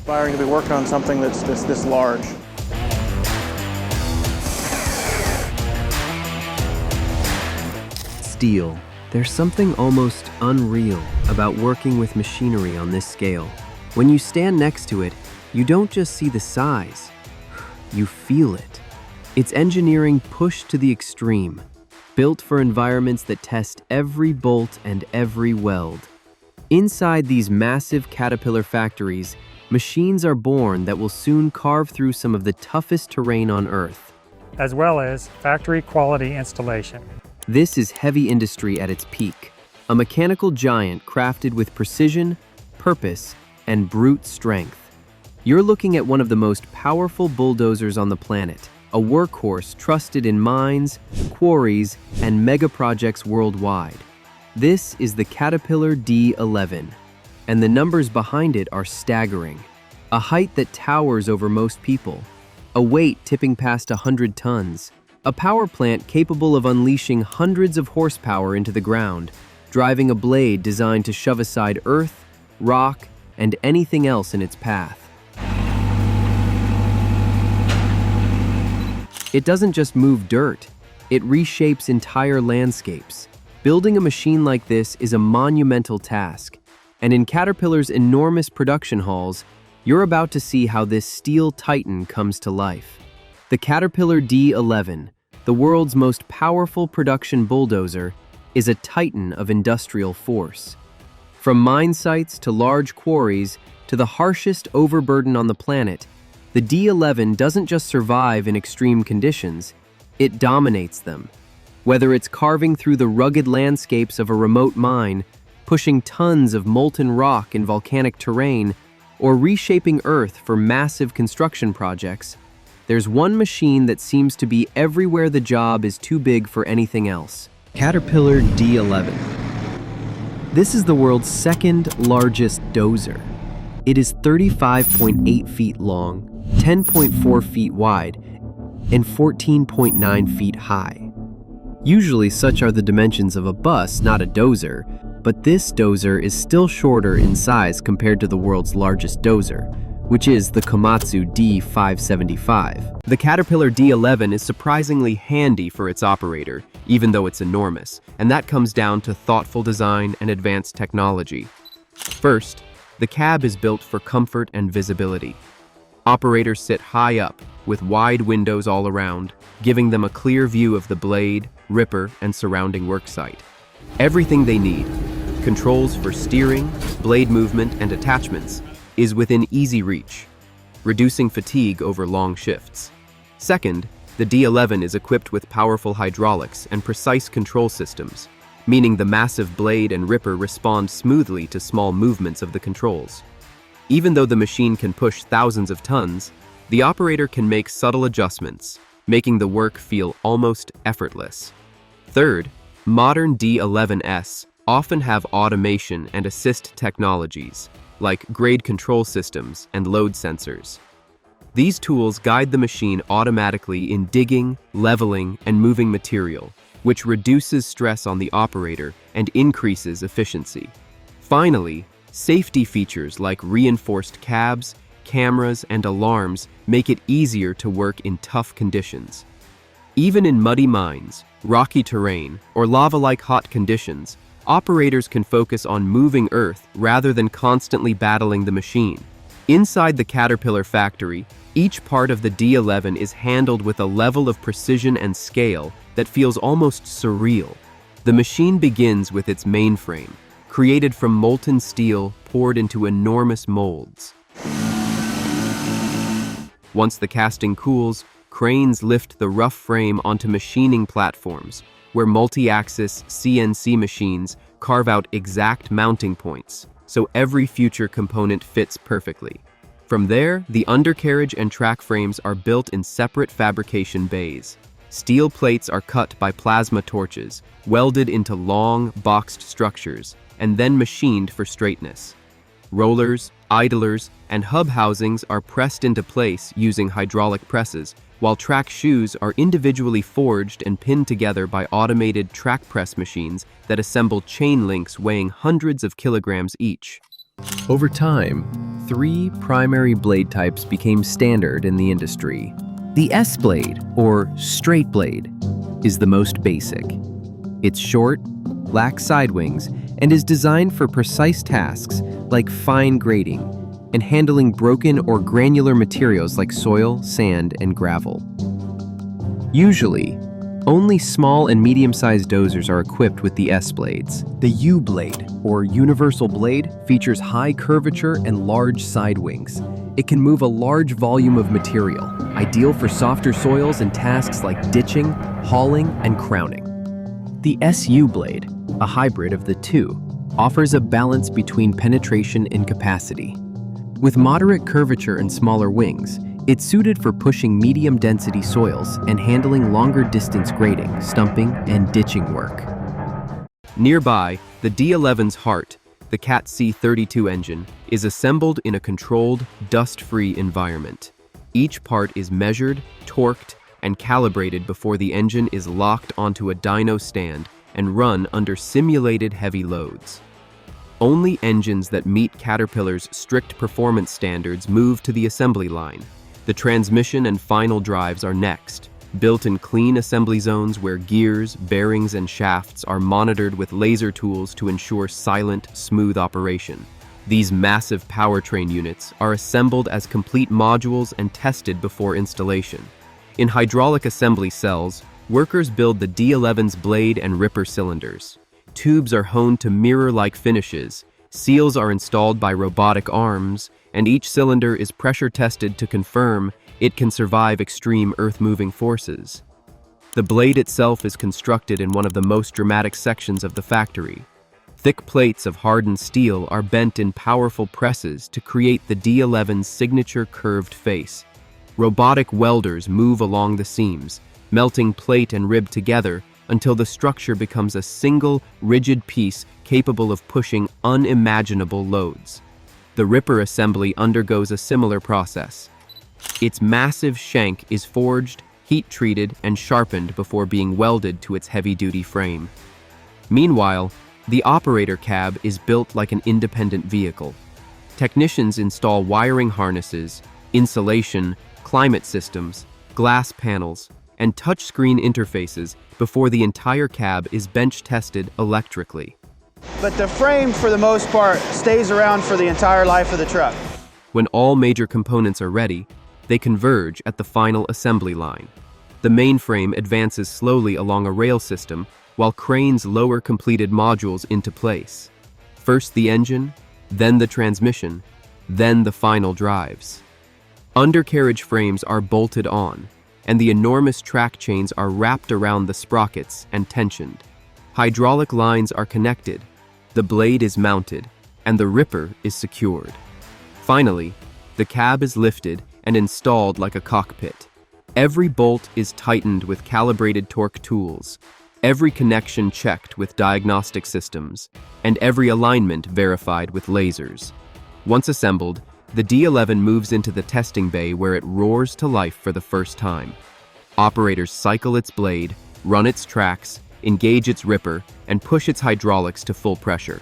inspiring to be working on something that's this large. Steel. There's something almost unreal about working with machinery on this scale. When you stand next to it, you don't just see the size, you feel it. It's engineering pushed to the extreme, built for environments that test every bolt and every weld. Inside these massive Caterpillar factories, machines are born that will soon carve through some of the toughest terrain on Earth, as well as factory quality installation. This is heavy industry at its peak, a mechanical giant crafted with precision, purpose, and brute strength. You're looking at one of the most powerful bulldozers on the planet, a workhorse trusted in mines, quarries, and mega projects worldwide. This is the Caterpillar D11, and the numbers behind it are staggering. A height that towers over most people, a weight tipping past 100 tons, a power plant capable of unleashing hundreds of horsepower into the ground, driving a blade designed to shove aside earth, rock, and anything else in its path. It doesn't just move dirt, it reshapes entire landscapes. Building a machine like this is a monumental task, and in Caterpillar's enormous production halls, you're about to see how this steel titan comes to life. The Caterpillar D11, the world's most powerful production bulldozer, is a titan of industrial force. From mine sites to large quarries to the harshest overburden on the planet, the D11 doesn't just survive in extreme conditions, it dominates them. Whether it's carving through the rugged landscapes of a remote mine, pushing tons of molten rock in volcanic terrain, or reshaping Earth for massive construction projects, there's one machine that seems to be everywhere the job is too big for anything else. Caterpillar D11. This is the world's second largest dozer. It is 35.8 feet long, 10.4 feet wide, and 14.9 feet high. Usually such are the dimensions of a bus, not a dozer, but this dozer is still shorter in size compared to the world's largest dozer, which is the Komatsu D575. The Caterpillar D11 is surprisingly handy for its operator, even though it's enormous, and that comes down to thoughtful design and advanced technology. First, the cab is built for comfort and visibility. Operators sit high up, with wide windows all around, giving them a clear view of the blade, ripper, and surrounding worksite. Everything they need, controls for steering, blade movement, and attachments, is within easy reach, reducing fatigue over long shifts. Second, the D11 is equipped with powerful hydraulics and precise control systems, meaning the massive blade and ripper respond smoothly to small movements of the controls. Even though the machine can push thousands of tons, the operator can make subtle adjustments, making the work feel almost effortless. Third, modern D11s often have automation and assist technologies, like grade control systems and load sensors. These tools guide the machine automatically in digging, leveling, and moving material, which reduces stress on the operator and increases efficiency. Finally, safety features like reinforced cabs, cameras, and alarms make it easier to work in tough conditions. Even in muddy mines, rocky terrain, or lava-like hot conditions, operators can focus on moving earth rather than constantly battling the machine. Inside the Caterpillar factory, each part of the D11 is handled with a level of precision and scale that feels almost surreal. The machine begins with its mainframe, created from molten steel poured into enormous molds. Once the casting cools, cranes lift the rough frame onto machining platforms, where multi-axis CNC machines carve out exact mounting points, so every future component fits perfectly. From there, the undercarriage and track frames are built in separate fabrication bays. Steel plates are cut by plasma torches, welded into long, boxed structures, and then machined for straightness. Rollers, idlers, and hub housings are pressed into place using hydraulic presses, while track shoes are individually forged and pinned together by automated track press machines that assemble chain links weighing hundreds of kilograms each. Over time, Three primary blade types became standard in the industry. The S-blade, or straight blade, is the most basic. It's short, lacks side wings, and is designed for precise tasks like fine grading and handling broken or granular materials like soil, sand, and gravel. Usually, only small and medium-sized dozers are equipped with the S-blades. The U-blade, or universal blade, features high curvature and large side wings. It can move a large volume of material, ideal for softer soils and tasks like ditching, hauling, and crowning. The SU blade, a hybrid of the two, offers a balance between penetration and capacity. With moderate curvature and smaller wings, it's suited for pushing medium-density soils and handling longer-distance grading, stumping, and ditching work. Nearby, the D11's heart, the CAT C32 engine, is assembled in a controlled, dust-free environment. Each part is measured, torqued, and calibrated before the engine is locked onto a dyno stand and run under simulated heavy loads. Only engines that meet Caterpillar's strict performance standards move to the assembly line. The transmission and final drives are next, built in clean assembly zones where gears, bearings, and shafts are monitored with laser tools to ensure silent, smooth operation. These massive powertrain units are assembled as complete modules and tested before installation. In hydraulic assembly cells, workers build the D11's blade and ripper cylinders. Tubes are honed to mirror-like finishes, seals are installed by robotic arms, and each cylinder is pressure tested to confirm it can survive extreme earth-moving forces. The blade itself is constructed in one of the most dramatic sections of the factory. Thick plates of hardened steel are bent in powerful presses to create the D11's signature curved face. Robotic welders move along the seams, melting plate and rib together until the structure becomes a single, rigid piece capable of pushing unimaginable loads. The ripper assembly undergoes a similar process. Its massive shank is forged, heat-treated, and sharpened before being welded to its heavy-duty frame. Meanwhile, the operator cab is built like an independent vehicle. Technicians install wiring harnesses, insulation, climate systems, glass panels, and touchscreen interfaces before the entire cab is bench-tested electrically. But the frame, for the most part, stays around for the entire life of the truck. When all major components are ready, they converge at the final assembly line. The mainframe advances slowly along a rail system while cranes lower completed modules into place. First the engine, then the transmission, then the final drives. Undercarriage frames are bolted on, and the enormous track chains are wrapped around the sprockets and tensioned. Hydraulic lines are connected, the blade is mounted, and the ripper is secured. Finally, the cab is lifted and installed like a cockpit. Every bolt is tightened with calibrated torque tools, every connection checked with diagnostic systems, and every alignment verified with lasers. Once assembled, the D11 moves into the testing bay where it roars to life for the first time. Operators cycle its blade, run its tracks, engage its ripper, and push its hydraulics to full pressure.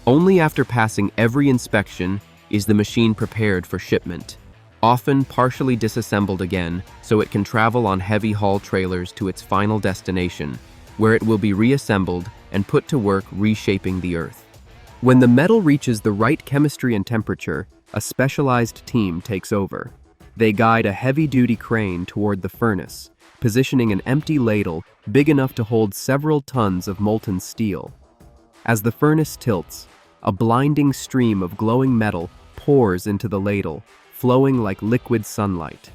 Only after passing every inspection is the machine prepared for shipment, often partially disassembled again so it can travel on heavy haul trailers to its final destination, where it will be reassembled and put to work reshaping the earth. When the metal reaches the right chemistry and temperature, a specialized team takes over. They guide a heavy-duty crane toward the furnace, positioning an empty ladle big enough to hold several tons of molten steel. As the furnace tilts, a blinding stream of glowing metal pours into the ladle, flowing like liquid sunlight.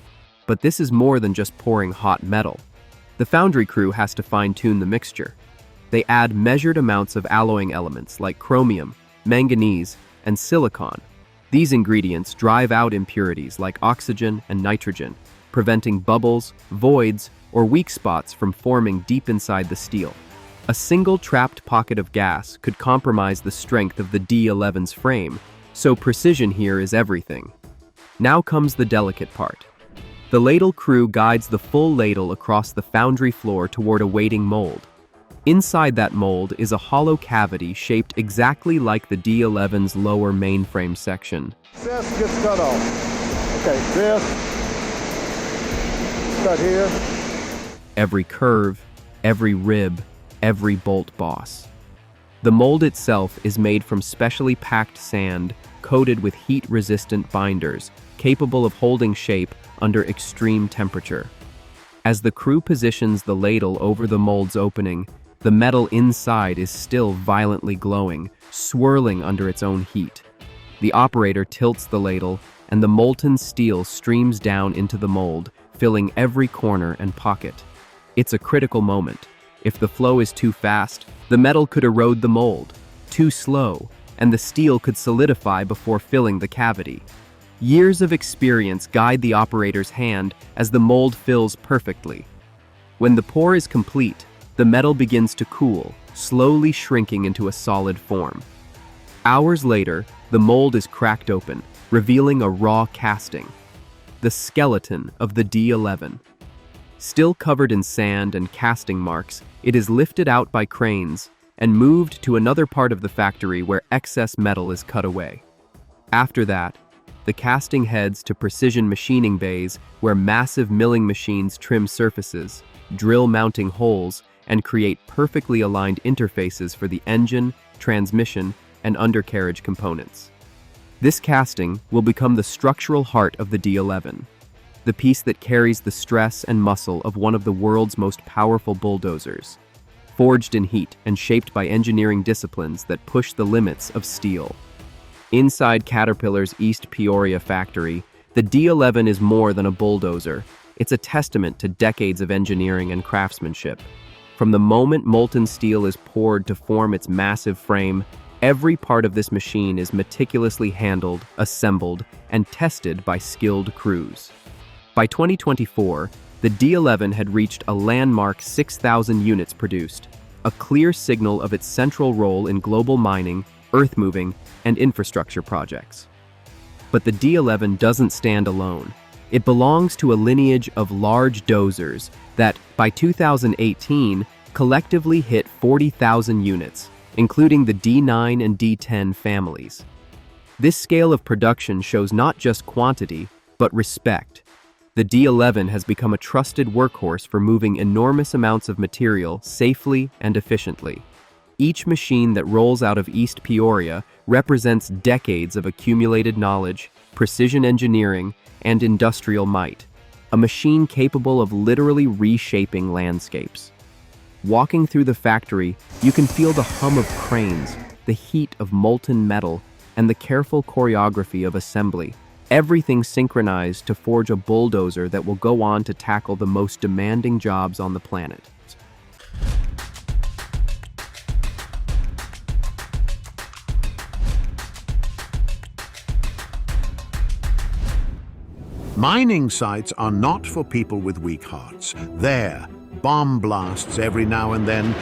But this is more than just pouring hot metal. The foundry crew has to fine-tune the mixture. They add measured amounts of alloying elements like chromium, manganese, and silicon. These ingredients drive out impurities like oxygen and nitrogen, preventing bubbles, voids, or weak spots from forming deep inside the steel. A single trapped pocket of gas could compromise the strength of the D11's frame, so precision here is everything. Now comes the delicate part. The ladle crew guides the full ladle across the foundry floor toward a waiting mold. Inside that mold is a hollow cavity shaped exactly like the D11's lower mainframe section. This gets cut off. Okay, this, cut here. Every curve, every rib, every bolt boss. The mold itself is made from specially packed sand coated with heat-resistant binders, capable of holding shape under extreme temperature. As the crew positions the ladle over the mold's opening, the metal inside is still violently glowing, swirling under its own heat. The operator tilts the ladle, and the molten steel streams down into the mold, filling every corner and pocket. It's a critical moment. If the flow is too fast, the metal could erode the mold. Too slow, and the steel could solidify before filling the cavity. Years of experience guide the operator's hand as the mold fills perfectly. When the pour is complete, the metal begins to cool, slowly shrinking into a solid form. Hours later, the mold is cracked open, revealing a raw casting. The skeleton of the D11. Still covered in sand and casting marks, it is lifted out by cranes and moved to another part of the factory where excess metal is cut away. After that, the casting heads to precision machining bays where massive milling machines trim surfaces, drill mounting holes, and create perfectly aligned interfaces for the engine, transmission, and undercarriage components. This casting will become the structural heart of the D11, the piece that carries the stress and muscle of one of the world's most powerful bulldozers, forged in heat and shaped by engineering disciplines that push the limits of steel. Inside Caterpillar's East Peoria factory, the D11 is more than a bulldozer. It's a testament to decades of engineering and craftsmanship. From the moment molten steel is poured to form its massive frame, every part of this machine is meticulously handled, assembled, and tested by skilled crews. By 2024, the D11 had reached a landmark 6,000 units produced, a clear signal of its central role in global mining, earth-moving, and infrastructure projects. But the D11 doesn't stand alone. It belongs to a lineage of large dozers that, by 2018, collectively hit 40,000 units, including the D9 and D10 families. This scale of production shows not just quantity, but respect. The D11 has become a trusted workhorse for moving enormous amounts of material safely and efficiently. Each machine that rolls out of East Peoria represents decades of accumulated knowledge, precision engineering, and industrial might, a machine capable of literally reshaping landscapes. Walking through the factory, you can feel the hum of cranes, the heat of molten metal, and the careful choreography of assembly, everything synchronized to forge a bulldozer that will go on to tackle the most demanding jobs on the planet. Mining sites are not for people with weak hearts. There, bomb blasts every now and then,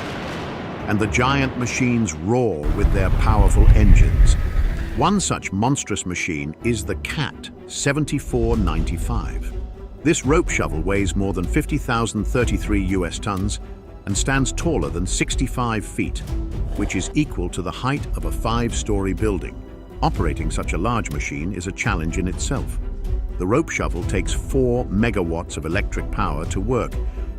and the giant machines roar with their powerful engines. One such monstrous machine is the CAT 7495. This rope shovel weighs more than 50,033 US tons and stands taller than 65 feet, which is equal to the height of a 5-story building. Operating such a large machine is a challenge in itself. The rope shovel takes 4 megawatts of electric power to work,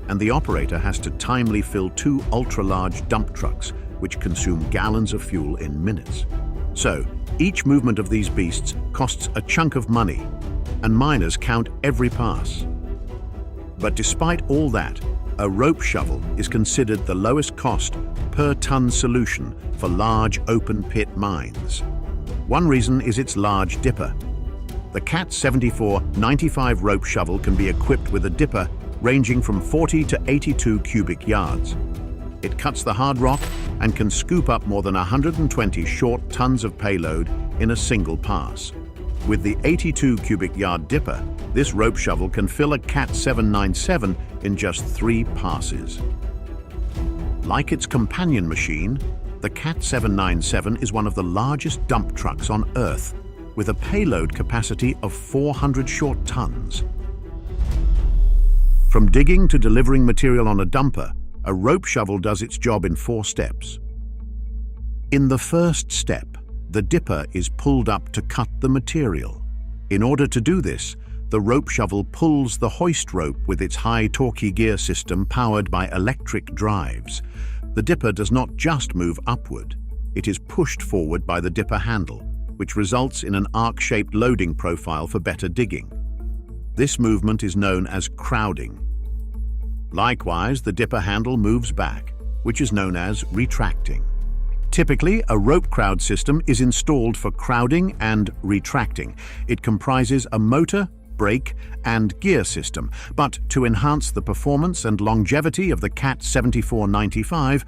and the operator has to timely fill 2 ultra-large dump trucks, which consume gallons of fuel in minutes. So, each movement of these beasts costs a chunk of money, and miners count every pass. But despite all that, a rope shovel is considered the lowest cost per ton solution for large open-pit mines. One reason is its large dipper. The CAT 7495 rope shovel can be equipped with a dipper ranging from 40 to 82 cubic yards. It cuts the hard rock and can scoop up more than 120 short tons of payload in a single pass. With the 82 cubic yard dipper, this rope shovel can fill a CAT 797 in just 3 passes. Like its companion machine, the CAT 797 is one of the largest dump trucks on Earth, with a payload capacity of 400 short tons. From digging to delivering material on a dumper, A rope shovel does its job in 4 steps. In the first step, the dipper is pulled up to cut the material. In order to do this, the rope shovel pulls the hoist rope with its high torquey gear system powered by electric drives. The dipper does not just move upward, it is pushed forward by the dipper handle, which results in an arc-shaped loading profile for better digging. This movement is known as crowding. Likewise, the dipper handle moves back, which is known as retracting. Typically, a rope crowd system is installed for crowding and retracting. It comprises a motor, brake, and gear system, but to enhance the performance and longevity of the CAT 7495,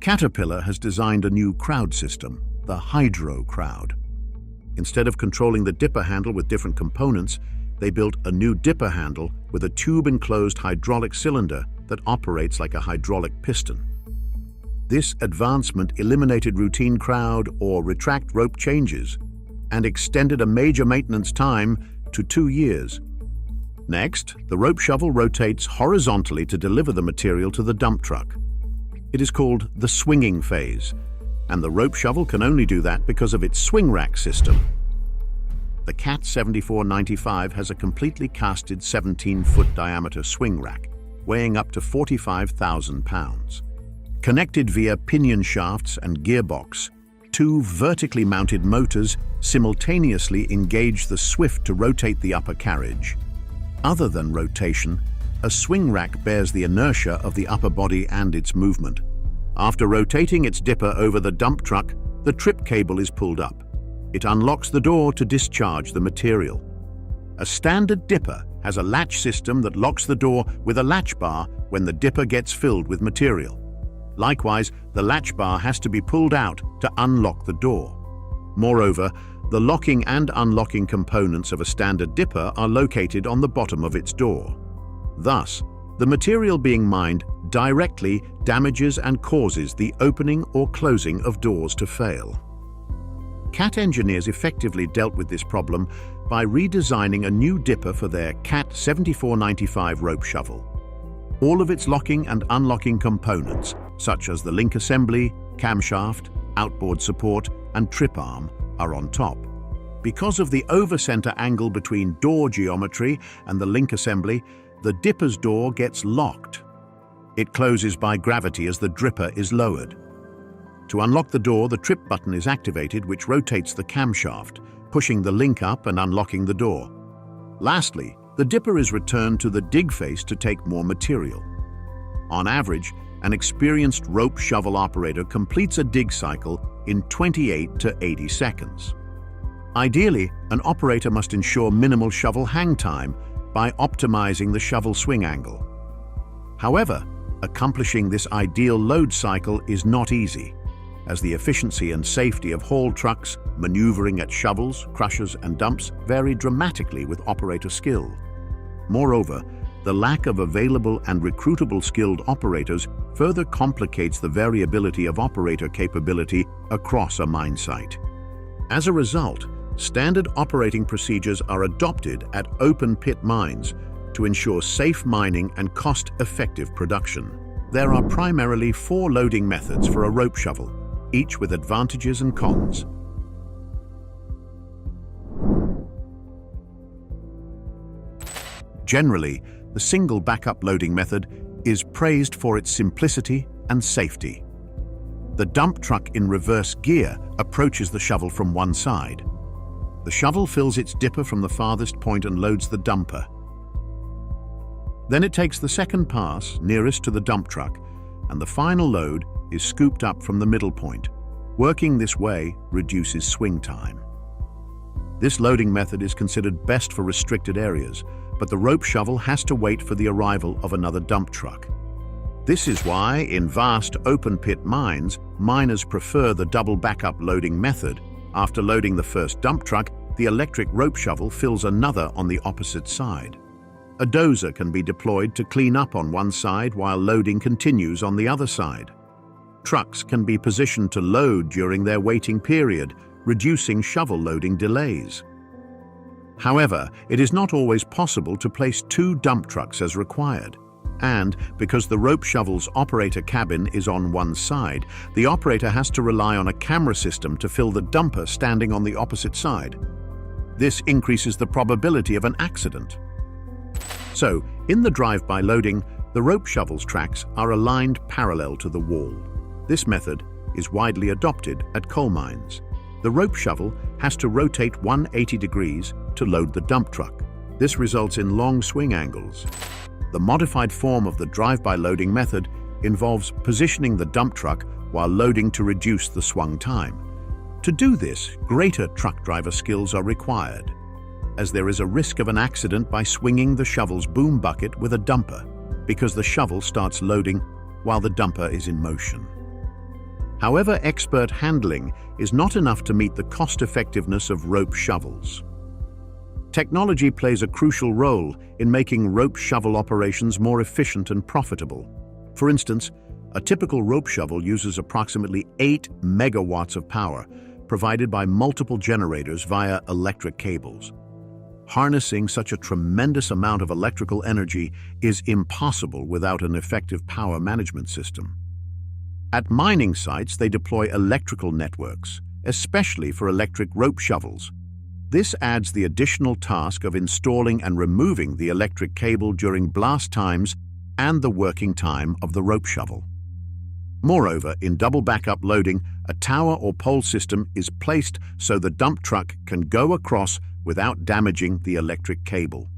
Caterpillar has designed a new crowd system, the Hydro Crowd. Instead of controlling the dipper handle with different components, they built a new dipper handle with a tube-enclosed hydraulic cylinder that operates like a hydraulic piston. This advancement eliminated routine crowd or retract rope changes and extended a major maintenance time to 2 years. Next, the rope shovel rotates horizontally to deliver the material to the dump truck. It is called the swinging phase, and the rope shovel can only do that because of its swing rack system. The CAT 7495 has a completely casted 17-foot diameter swing rack, weighing up to 45,000 pounds. Connected via pinion shafts and gearbox, 2 vertically mounted motors simultaneously engage the swift to rotate the upper carriage. Other than rotation, a swing rack bears the inertia of the upper body and its movement. After rotating its dipper over the dump truck, the trip cable is pulled up. It unlocks the door to discharge the material. A standard dipper has a latch system that locks the door with a latch bar when the dipper gets filled with material. Likewise, the latch bar has to be pulled out to unlock the door. Moreover, the locking and unlocking components of a standard dipper are located on the bottom of its door. Thus, the material being mined directly damages and causes the opening or closing of doors to fail. CAT engineers effectively dealt with this problem by redesigning a new dipper for their CAT 7495 rope shovel. All of its locking and unlocking components, such as the link assembly, camshaft, outboard support, and trip arm, are on top. Because of the over-center angle between door geometry and the link assembly, the dipper's door gets locked. It closes by gravity as the dipper is lowered. To unlock the door, the trip button is activated, which rotates the camshaft, pushing the link up and unlocking the door. Lastly, the dipper is returned to the dig face to take more material. On average, an experienced rope shovel operator completes a dig cycle in 28 to 80 seconds. Ideally, an operator must ensure minimal shovel hang time by optimizing the shovel swing angle. However, accomplishing this ideal load cycle is not easy, as the efficiency and safety of haul trucks maneuvering at shovels, crushers, and dumps vary dramatically with operator skill. Moreover, the lack of available and recruitable skilled operators further complicates the variability of operator capability across a mine site. As a result, standard operating procedures are adopted at open pit mines to ensure safe mining and cost-effective production. There are primarily 4 loading methods for a rope shovel, each with advantages and cons. Generally, the single backup loading method is praised for its simplicity and safety. The dump truck in reverse gear approaches the shovel from one side. The shovel fills its dipper from the farthest point and loads the dumper. Then it takes the second pass nearest to the dump truck, and the final load is scooped up from the middle point. Working this way reduces swing time. This loading method is considered best for restricted areas, but the rope shovel has to wait for the arrival of another dump truck. This is why, in vast open-pit mines, miners prefer the double backup loading method. After loading the first dump truck, the electric rope shovel fills another on the opposite side. A dozer can be deployed to clean up on one side while loading continues on the other side. Trucks can be positioned to load during their waiting period, reducing shovel loading delays. However, it is not always possible to place 2 dump trucks as required. And because the rope shovel's operator cabin is on one side, the operator has to rely on a camera system to fill the dumper standing on the opposite side. This increases the probability of an accident. So, in the drive-by loading, the rope shovel's tracks are aligned parallel to the wall. This method is widely adopted at coal mines. The rope shovel has to rotate 180 degrees to load the dump truck. This results in long swing angles. The modified form of the drive-by loading method involves positioning the dump truck while loading to reduce the swung time. To do this, greater truck driver skills are required, as there is a risk of an accident by swinging the shovel's boom bucket with a dumper, because the shovel starts loading while the dumper is in motion. However, expert handling is not enough to meet the cost-effectiveness of rope shovels. Technology plays a crucial role in making rope shovel operations more efficient and profitable. For instance, a typical rope shovel uses approximately 8 megawatts of power, provided by multiple generators via electric cables. Harnessing such a tremendous amount of electrical energy is impossible without an effective power management system. At mining sites, they deploy electrical networks, especially for electric rope shovels. This adds the additional task of installing and removing the electric cable during blast times and the working time of the rope shovel. Moreover, in double backup loading, a tower or pole system is placed so the dump truck can go across without damaging the electric cable.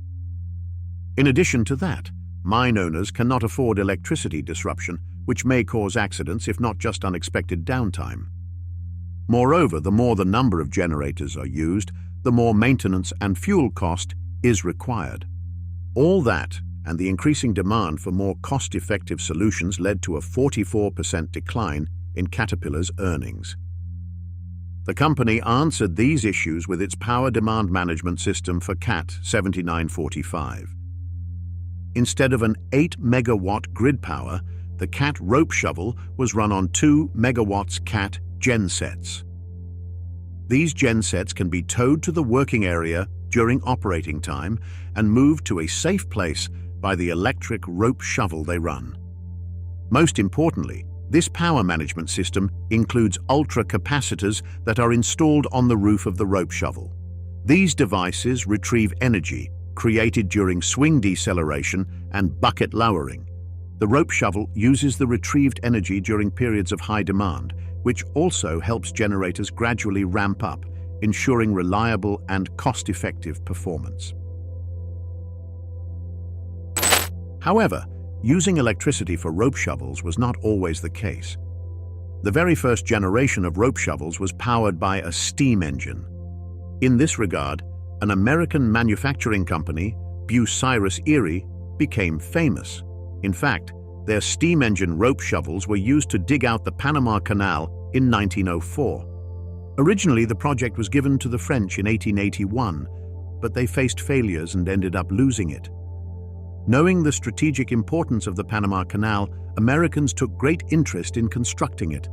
In addition to that, mine owners cannot afford electricity disruption, which may cause accidents if not just unexpected downtime. Moreover, the more the number of generators are used, the more maintenance and fuel cost is required. All that and the increasing demand for more cost-effective solutions led to a 44% decline in Caterpillar's earnings. The company answered these issues with its power demand management system for CAT 7945. Instead of an 8 megawatt grid power, the CAT rope shovel was run on 2 megawatts CAT gensets. These gensets can be towed to the working area during operating time and moved to a safe place by the electric rope shovel they run. Most importantly, this power management system includes ultra-capacitors that are installed on the roof of the rope shovel. These devices retrieve energy created during swing deceleration and bucket lowering. The rope shovel uses the retrieved energy during periods of high demand, which also helps generators gradually ramp up, ensuring reliable and cost-effective performance. However, using electricity for rope shovels was not always the case. The very first generation of rope shovels was powered by a steam engine. In this regard, an American manufacturing company, Bucyrus Erie, became famous. In fact, their steam engine rope shovels were used to dig out the Panama Canal in 1904. Originally, the project was given to the French in 1881, but they faced failures and ended up losing it. Knowing the strategic importance of the Panama Canal, Americans took great interest in constructing it.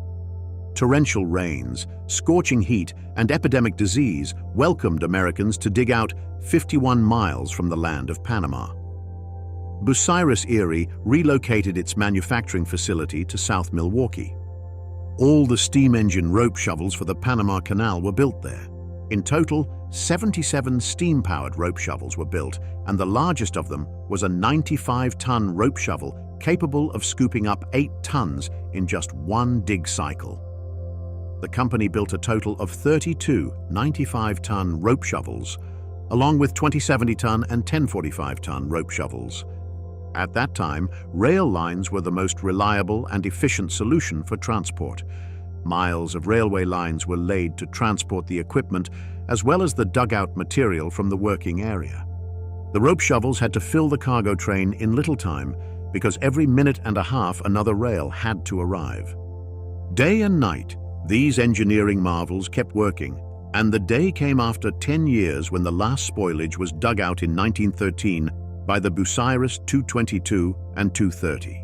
Torrential rains, scorching heat, and epidemic disease welcomed Americans to dig out 51 miles from the land of Panama. Bucyrus Erie relocated its manufacturing facility to South Milwaukee. All the steam engine rope shovels for the Panama Canal were built there. In total, 77 steam-powered rope shovels were built, and the largest of them was a 95-ton rope shovel capable of scooping up 8 tons in just one dig cycle. The company built a total of 32 95-ton rope shovels, along with 20 70-ton and 10 45-ton rope shovels. At that time, rail lines were the most reliable and efficient solution for transport. Miles of railway lines were laid to transport the equipment as well as the dugout material from the working area. The rope shovels had to fill the cargo train in little time because every minute and a half another rail had to arrive. Day and night, these engineering marvels kept working, and the day came after 10 years when the last spoilage was dug out in 1913 by the Bucyrus 222 and 230.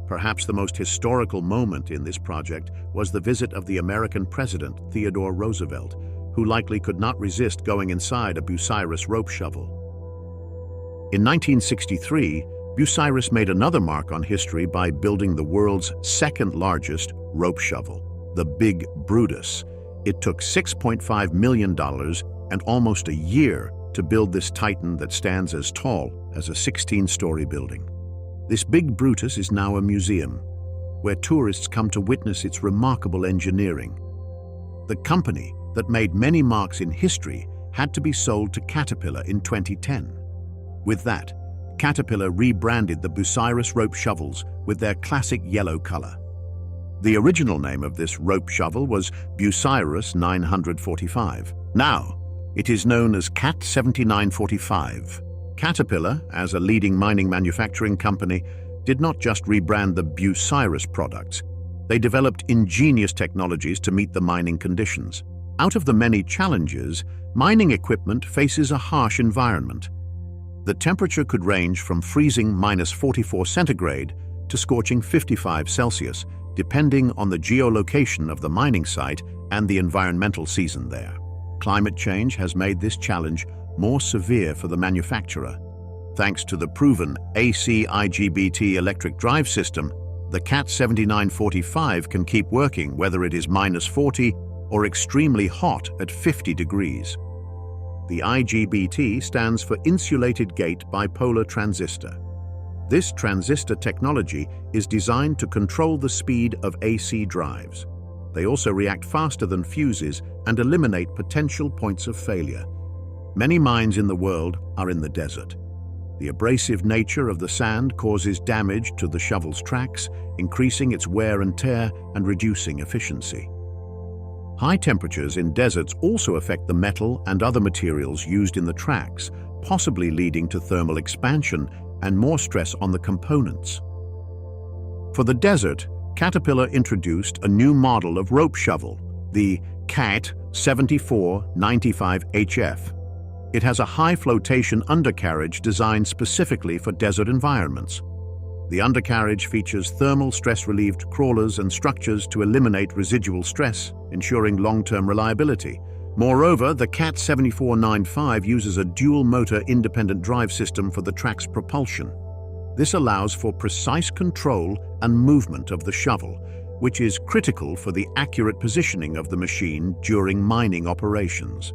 Perhaps the most historical moment in this project was the visit of the American President, Theodore Roosevelt, who likely could not resist going inside a Bucyrus rope shovel. In 1963, Bucyrus made another mark on history by building the world's second largest rope shovel, the Big Brutus. It took $6.5 million and almost a year to build this titan that stands as tall as a 16-story building. This Big Brutus is now a museum, where tourists come to witness its remarkable engineering. The company that made many marks in history had to be sold to Caterpillar in 2010. With that, Caterpillar rebranded the Bucyrus rope shovels with their classic yellow color. The original name of this rope shovel was Bucyrus 945. Now, it is known as CAT 7945. Caterpillar, as a leading mining manufacturing company, did not just rebrand the Bucyrus products. They developed ingenious technologies to meet the mining conditions. Out of the many challenges, mining equipment faces a harsh environment. The temperature could range from freezing -44 centigrade to scorching 55 Celsius, depending on the geolocation of the mining site and the environmental season there. Climate change has made this challenge more severe for the manufacturer. Thanks to the proven AC IGBT electric drive system, the CAT 7945 can keep working whether it is -40 or extremely hot at 50 degrees. The IGBT stands for Insulated Gate Bipolar Transistor. This transistor technology is designed to control the speed of AC drives. They also react faster than fuses and eliminate potential points of failure. Many mines in the world are in the desert. The abrasive nature of the sand causes damage to the shovel's tracks, increasing its wear and tear and reducing efficiency. High temperatures in deserts also affect the metal and other materials used in the tracks, possibly leading to thermal expansion and more stress on the components. For the desert, Caterpillar introduced a new model of rope shovel, the CAT 7495HF. It has a high flotation undercarriage designed specifically for desert environments. The undercarriage features thermal stress-relieved crawlers and structures to eliminate residual stress, ensuring long-term reliability. Moreover, the CAT 7495 uses a dual-motor independent drive system for the track's propulsion. This allows for precise control and movement of the shovel, which is critical for the accurate positioning of the machine during mining operations.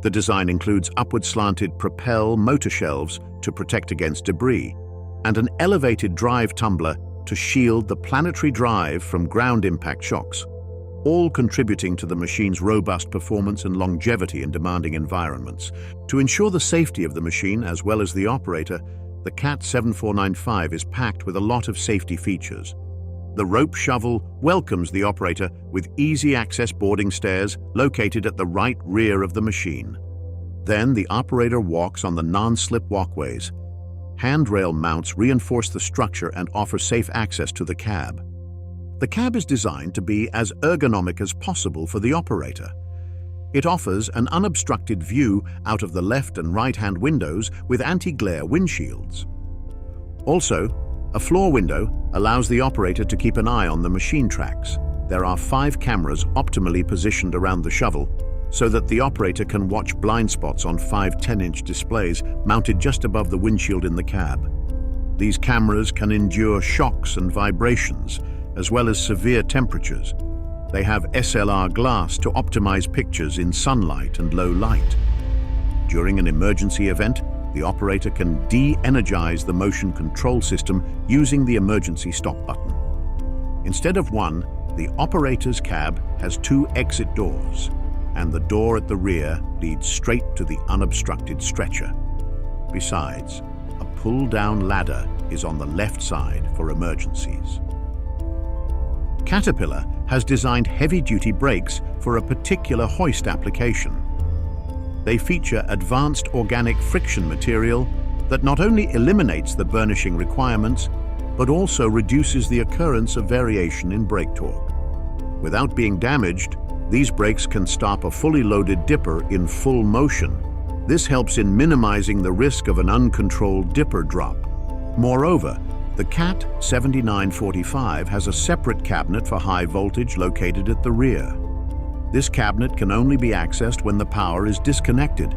The design includes upward-slanted propel motor shelves to protect against debris, and an elevated drive tumbler to shield the planetary drive from ground impact shocks, all contributing to the machine's robust performance and longevity in demanding environments. To ensure the safety of the machine as well as the operator, the CAT 7495 is packed with a lot of safety features. The rope shovel welcomes the operator with easy access boarding stairs located at the right rear of the machine. Then the operator walks on the non-slip walkways. Handrail mounts reinforce the structure and offer safe access to the cab. The cab is designed to be as ergonomic as possible for the operator. It offers an unobstructed view out of the left and right-hand windows with anti-glare windshields. Also, a floor window allows the operator to keep an eye on the machine tracks. There are 5 cameras optimally positioned around the shovel so that the operator can watch blind spots on 5 10-inch displays mounted just above the windshield in the cab. These cameras can endure shocks and vibrations, as well as severe temperatures. They have SLR glass to optimize pictures in sunlight and low light. During an emergency event, the operator can de-energize the motion control system using the emergency stop button. Instead of one, the operator's cab has 2 exit doors, and the door at the rear leads straight to the unobstructed stretcher. Besides, a pull-down ladder is on the left side for emergencies. Caterpillar has designed heavy-duty brakes for a particular hoist application. They feature advanced organic friction material that not only eliminates the burnishing requirements, but also reduces the occurrence of variation in brake torque. Without being damaged, these brakes can stop a fully loaded dipper in full motion. This helps in minimizing the risk of an uncontrolled dipper drop. Moreover, the CAT 7945 has a separate cabinet for high voltage located at the rear. This cabinet can only be accessed when the power is disconnected.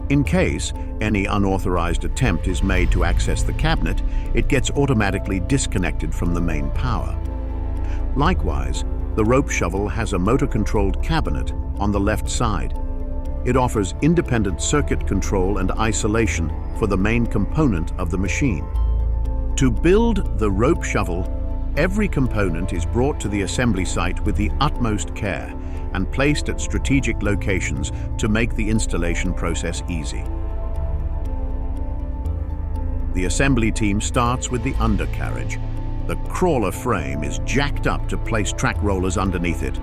In case any unauthorized attempt is made to access the cabinet, it gets automatically disconnected from the main power. Likewise, the rope shovel has a motor-controlled cabinet on the left side. It offers independent circuit control and isolation for the main component of the machine. To build the rope shovel, every component is brought to the assembly site with the utmost care and placed at strategic locations to make the installation process easy. The assembly team starts with the undercarriage. The crawler frame is jacked up to place track rollers underneath it.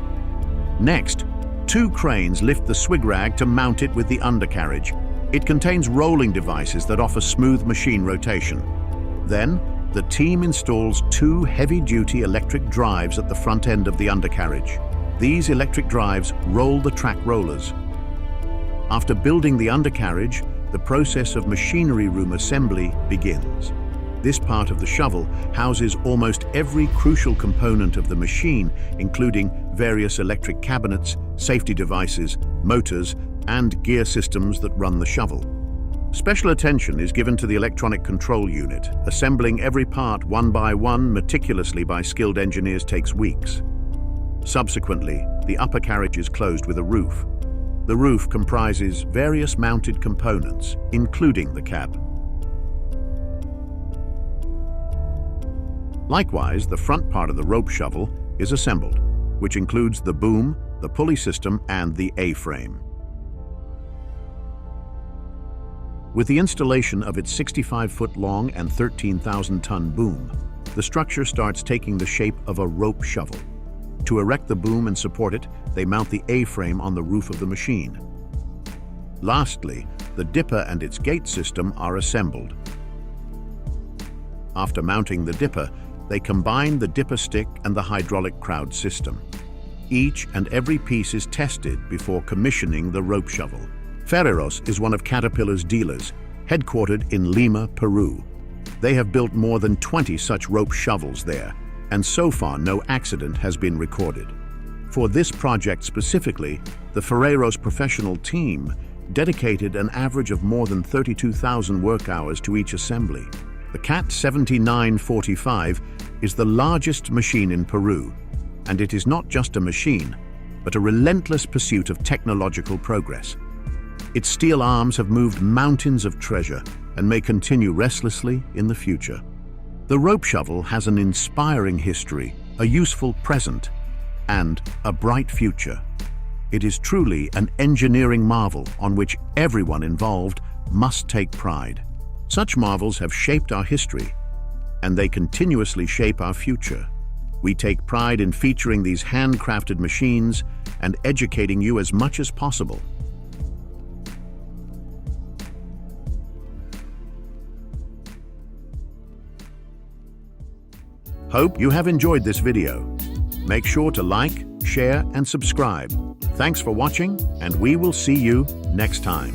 Next, 2 cranes lift the swig rag to mount it with the undercarriage. It contains rolling devices that offer smooth machine rotation. Then, the team installs 2 heavy-duty electric drives at the front end of the undercarriage. These electric drives roll the track rollers. After building the undercarriage, the process of machinery room assembly begins. This part of the shovel houses almost every crucial component of the machine, including various electric cabinets, safety devices, motors, and gear systems that run the shovel. Special attention is given to the electronic control unit. Assembling every part one by one meticulously by skilled engineers takes weeks. Subsequently, the upper carriage is closed with a roof. The roof comprises various mounted components, including the cab. Likewise, the front part of the rope shovel is assembled, which includes the boom, the pulley system, and the A-frame. With the installation of its 65-foot-long and 13,000-ton boom, the structure starts taking the shape of a rope shovel. To erect the boom and support it, they mount the A-frame on the roof of the machine. Lastly, the dipper and its gate system are assembled. After mounting the dipper, they combine the dipper stick and the hydraulic crowd system. Each and every piece is tested before commissioning the rope shovel. Ferreros is one of Caterpillar's dealers, headquartered in Lima, Peru. They have built more than 20 such rope shovels there, and so far no accident has been recorded. For this project specifically, the Ferreros professional team dedicated an average of more than 32,000 work hours to each assembly. The CAT D11 is the largest machine in Peru, and it is not just a machine, but a relentless pursuit of technological progress. Its steel arms have moved mountains of treasure and may continue restlessly in the future. The rope shovel has an inspiring history, a useful present, and a bright future. It is truly an engineering marvel on which everyone involved must take pride. Such marvels have shaped our history, and they continuously shape our future. We take pride in featuring these handcrafted machines and educating you as much as possible. Hope you have enjoyed this video. Make sure to like, share, and subscribe. Thanks for watching, and we will see you next time.